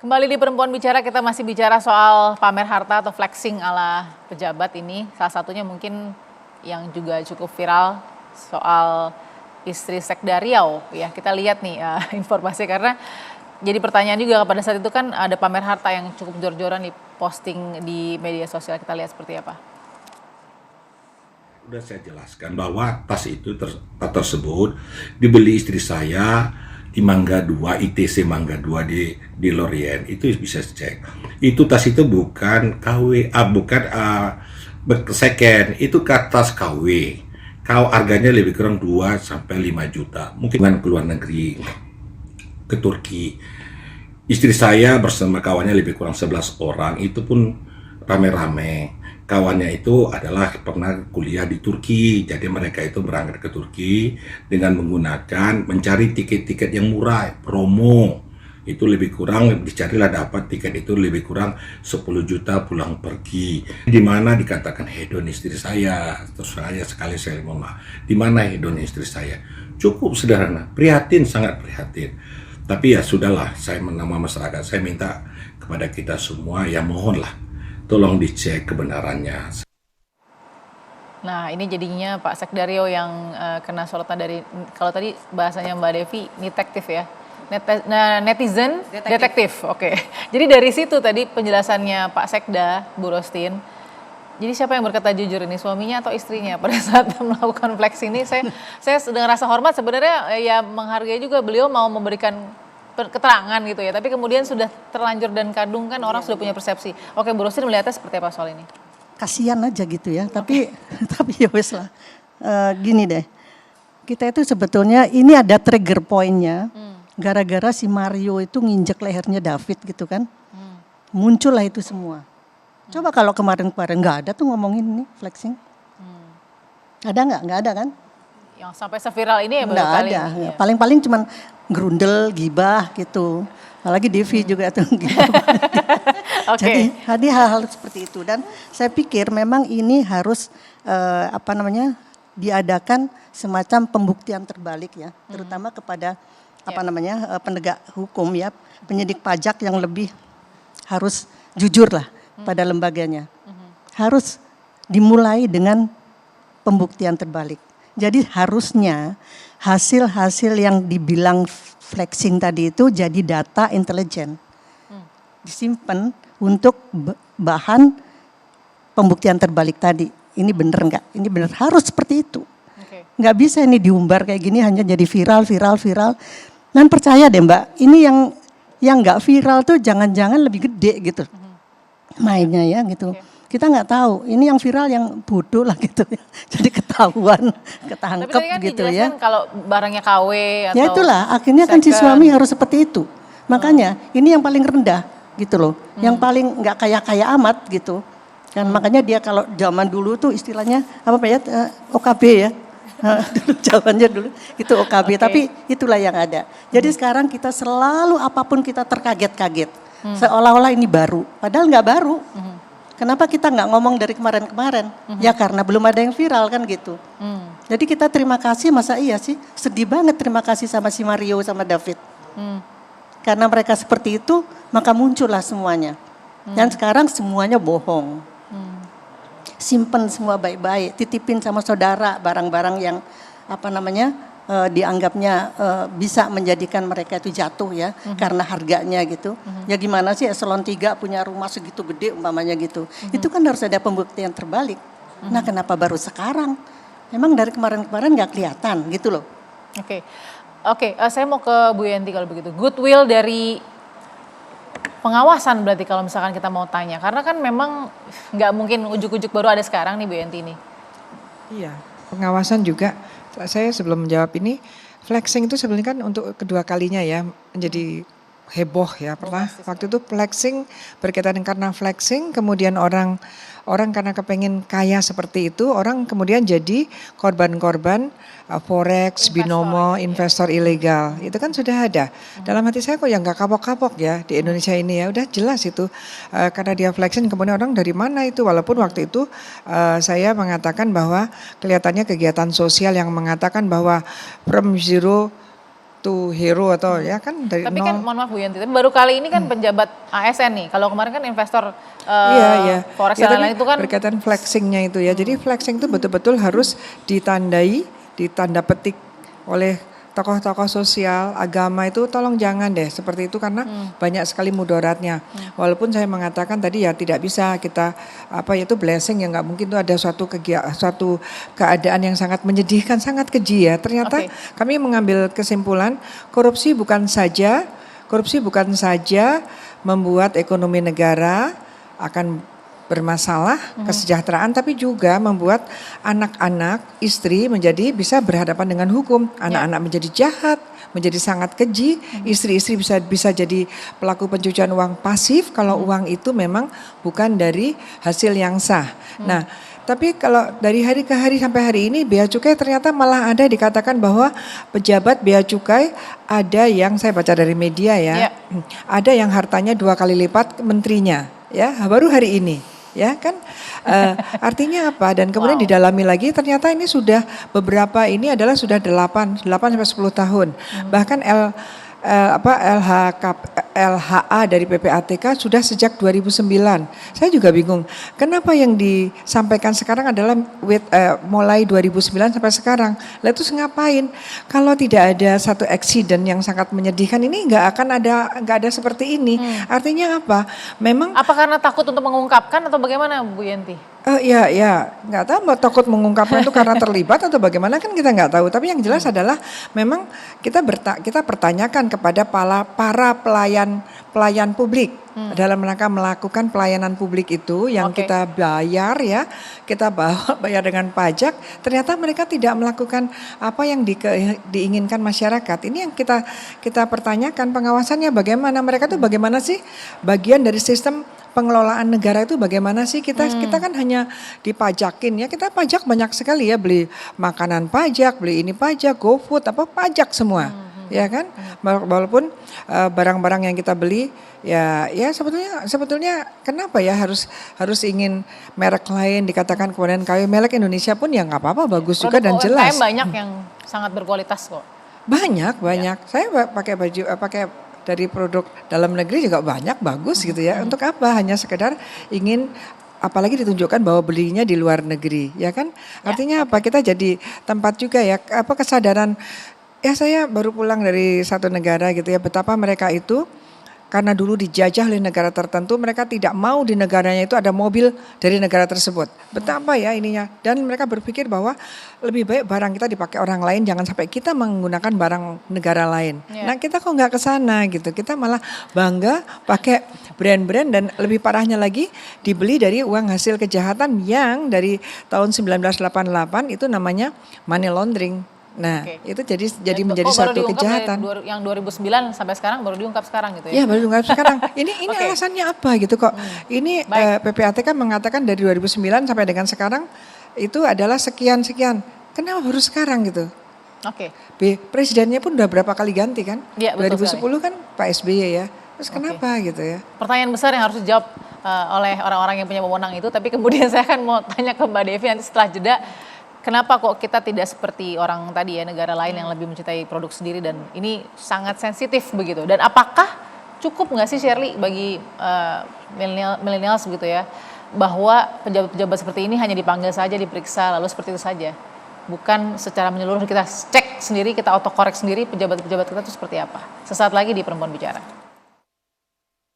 Kembali di Perempuan Bicara, kita masih bicara soal pamer harta atau flexing ala pejabat ini. Salah satunya mungkin yang juga cukup viral soal istri Sekda Riau. Ya, kita lihat nih informasi karena jadi pertanyaan juga pada saat itu kan ada pamer harta yang cukup jor-joran di posting di media sosial. Kita lihat seperti apa. Udah saya jelaskan bahwa tas itu tersebut dibeli istri saya di Mangga 2, ITC Mangga 2 di Lorient. Itu bisa cek. Itu tas itu bukan KW, bukan second, itu tas KW. Kau harganya lebih kurang 2 sampai 5 juta. Mungkin dengan keluar negeri ke Turki. Istri saya bersama kawannya lebih kurang 11 orang, itu pun rame-rame. Kawannya itu adalah pernah kuliah di Turki, jadi mereka itu berangkat ke Turki dengan menggunakan mencari tiket-tiket yang murah, promo. Itu lebih kurang, dicarilah dapat tiket itu lebih kurang 10 juta pulang pergi. Di mana dikatakan hedon istri saya, terus saya sekali saya mohon maaf. Di mana hedon istri saya? Cukup sederhana, prihatin, sangat prihatin. Tapi ya sudahlah, saya nama masyarakat, saya minta kepada kita semua, ya mohonlah, tolong dicek kebenarannya. Nah, ini jadinya Pak Sekda Riau yang kena sorotan dari, kalau tadi bahasanya Mbak Devi, detektif ya. Netizen detektif. Oke. Jadi dari situ tadi penjelasannya Pak Sekda, Bu Rostin. Jadi siapa yang berkata jujur ini, suaminya atau istrinya pada saat melakukan flex ini? Saya dengan rasa hormat sebenarnya ya menghargai juga beliau mau memberikan keterangan gitu ya, tapi kemudian sudah terlanjur dan kadung kan orang sudah punya persepsi. Oke, Bu Rostin melihatnya seperti apa soal ini? Kasian aja gitu ya, tapi ya wes lah. Gini deh, kita itu sebetulnya ini ada trigger pointnya, gara-gara si Mario itu nginjek lehernya David gitu kan, muncullah itu semua. Coba kalau kemarin-kemarin nggak ada tuh ngomongin ini flexing, ada nggak? Nggak ada kan? Yang sampai seviral ini ya baru Nggak kali ada, ini. Ya. paling-paling cuman gerundel, gibah gitu. Apalagi Devi juga tuh gitu. Oke. Jadi hal-hal seperti itu, dan saya pikir memang ini harus diadakan semacam pembuktian terbalik ya, terutama kepada penegak hukum ya, penyidik pajak yang lebih harus jujur lah pada lembaganya. Harus dimulai dengan pembuktian terbalik. Jadi harusnya hasil-hasil yang dibilang flexing tadi itu jadi data intelijen. Disimpan untuk bahan pembuktian terbalik tadi. Ini bener enggak? Ini bener, harus seperti itu. Nggak bisa ini diumbar kayak gini hanya jadi viral. Dan percaya deh Mbak, ini yang nggak viral tuh jangan-jangan lebih gede gitu. Mainnya ya gitu. Kita nggak tahu, ini yang viral yang bodoh lah gitu ya. Jadi ketahuan, ketangkep tapi kan gitu ya. Kalau barangnya KW atau ya itulah, akhirnya kan si suami harus seperti itu. Makanya ini yang paling rendah gitu loh. Yang paling nggak kaya-kaya amat gitu. Dan makanya dia kalau zaman dulu tuh istilahnya OKB ya. Jawabannya dulu itu OKB, tapi itulah yang ada. Jadi sekarang kita selalu apapun kita terkaget-kaget. Seolah-olah ini baru, padahal nggak baru. Kenapa kita nggak ngomong dari kemarin-kemarin? Ya karena belum ada yang viral kan gitu. Jadi kita terima kasih, masa iya sih? Sedih banget terima kasih sama si Mario sama David. Karena mereka seperti itu, maka muncullah semuanya. Dan sekarang semuanya bohong. Simpen semua baik-baik, titipin sama saudara barang-barang yang dianggapnya bisa menjadikan mereka itu jatuh ya, karena harganya gitu. Ya gimana sih eselon 3 punya rumah segitu gede umpamanya gitu. Itu kan harus ada pembuktian terbalik. Nah kenapa baru sekarang? Memang dari kemarin-kemarin gak kelihatan gitu loh. Oke, saya mau ke Bu Yanti kalau begitu. Goodwill dari pengawasan berarti kalau misalkan kita mau tanya. Karena kan memang nggak mungkin ujuk-ujuk baru ada sekarang nih Bu Yanti ini. Iya, pengawasan juga. Saya sebelum menjawab ini, flexing itu sebenarnya kan untuk kedua kalinya ya menjadi heboh ya. Pernah waktu itu flexing berkaitan karena flexing, kemudian orang karena kepengen kaya seperti itu, orang kemudian jadi korban-korban forex, binomo, investor ilegal. Itu kan sudah ada. Dalam hati saya kok yang nggak kapok-kapok ya di Indonesia ini ya. Udah jelas itu karena dia flexing, kemudian orang dari mana itu. Walaupun waktu itu saya mengatakan bahwa kelihatannya kegiatan sosial yang mengatakan bahwa from zero to hero atau ya kan dari Tapi nol. kan mohon maaf Bu Yanti, tapi baru kali ini kan penjabat ASN nih. Kalau kemarin kan investor Iya. forex Ya, dan tapi lain-lain itu kan berkaitan flexingnya itu ya. Jadi flexing itu betul-betul harus ditandai, ditanda petik oleh tokoh-tokoh sosial, agama itu tolong jangan deh seperti itu karena banyak sekali mudaratnya. Walaupun saya mengatakan tadi ya tidak bisa kita itu blessing ya nggak mungkin itu ada suatu keadaan yang sangat menyedihkan, sangat keji ya. Ternyata Oke. kami mengambil kesimpulan korupsi bukan saja membuat ekonomi negara akan bermasalah kesejahteraan, tapi juga membuat anak-anak, istri menjadi bisa berhadapan dengan hukum. Anak-anak menjadi jahat, menjadi sangat keji. Istri-istri bisa jadi pelaku pencucian uang pasif kalau uang itu memang bukan dari hasil yang sah. Nah, tapi kalau dari hari ke hari sampai hari ini Bea Cukai ternyata malah ada dikatakan bahwa pejabat Bea Cukai ada yang saya baca dari media ya, ada yang hartanya 2 kali lipat menterinya ya baru hari ini. Ya kan, artinya apa? Dan kemudian didalami lagi, ternyata ini sudah beberapa ini adalah sudah 8 sampai 10 tahun. Bahkan LHA dari PPATK sudah sejak 2009. Saya juga bingung, kenapa yang disampaikan sekarang adalah mulai 2009 sampai sekarang. Lah itu ngapain? Kalau tidak ada satu accident yang sangat menyedihkan ini nggak ada seperti ini. Artinya apa? Memang apa karena takut untuk mengungkapkan atau bagaimana Bu Yanti? Ya, nggak tahu mau takut mengungkapkan itu karena terlibat atau bagaimana kan kita nggak tahu. Tapi yang jelas adalah memang kita pertanyakan kepada para pelayan publik dalam rangka melakukan pelayanan publik itu yang kita bayar ya, kita bayar dengan pajak. Ternyata mereka tidak melakukan apa yang diinginkan masyarakat. Ini yang kita pertanyakan pengawasannya bagaimana, mereka tuh bagaimana sih bagian dari sistem pengelolaan negara itu bagaimana sih kita kan hanya dipajakin ya, kita pajak banyak sekali ya, beli makanan pajak, beli ini pajak, GoFood apa pajak semua ya kan, walaupun barang-barang yang kita beli ya sebetulnya kenapa ya harus ingin merek lain dikatakan kemudian merek Indonesia pun ya nggak apa-apa, bagus juga dan jelas. Banyak yang sangat berkualitas kok. Banyak. Saya pakai baju dari produk dalam negeri juga banyak bagus gitu ya. Untuk apa? Hanya sekedar ingin apalagi ditunjukkan bahwa belinya di luar negeri, ya kan? Artinya apa? Kita jadi tempat juga ya kesadaran. Ya saya baru pulang dari satu negara gitu ya, betapa mereka itu karena dulu dijajah oleh negara tertentu, mereka tidak mau di negaranya itu ada mobil dari negara tersebut. Betapa ya ininya. Dan mereka berpikir bahwa lebih baik barang kita dipakai orang lain, jangan sampai kita menggunakan barang negara lain. Nah kita kok nggak ke sana gitu. Kita malah bangga pakai brand-brand dan lebih parahnya lagi dibeli dari uang hasil kejahatan yang dari tahun 1988 itu namanya money laundering. Nah, itu jadi menjadi satu kejahatan. Yang 2009 sampai sekarang baru diungkap sekarang gitu ya? Iya, baru diungkap sekarang. Ini alasannya apa gitu kok? Ini PPATK mengatakan dari 2009 sampai dengan sekarang itu adalah sekian-sekian. Kenapa baru sekarang gitu? Oke. Presidennya pun udah berapa kali ganti kan? Ya, 2010 kan Pak SBY ya. Terus kenapa gitu ya? Pertanyaan besar yang harus dijawab oleh orang-orang yang punya wewenang itu. Tapi kemudian saya akan mau tanya ke Mbak Devi nanti setelah jeda. Kenapa kok kita tidak seperti orang tadi ya, negara lain yang lebih mencintai produk sendiri dan ini sangat sensitif begitu. Dan apakah cukup nggak sih Shirley bagi millennials begitu ya, bahwa pejabat-pejabat seperti ini hanya dipanggil saja, diperiksa lalu seperti itu saja. Bukan secara menyeluruh kita cek sendiri, kita autokorek sendiri pejabat-pejabat kita itu seperti apa. Sesaat lagi di Perempuan Bicara.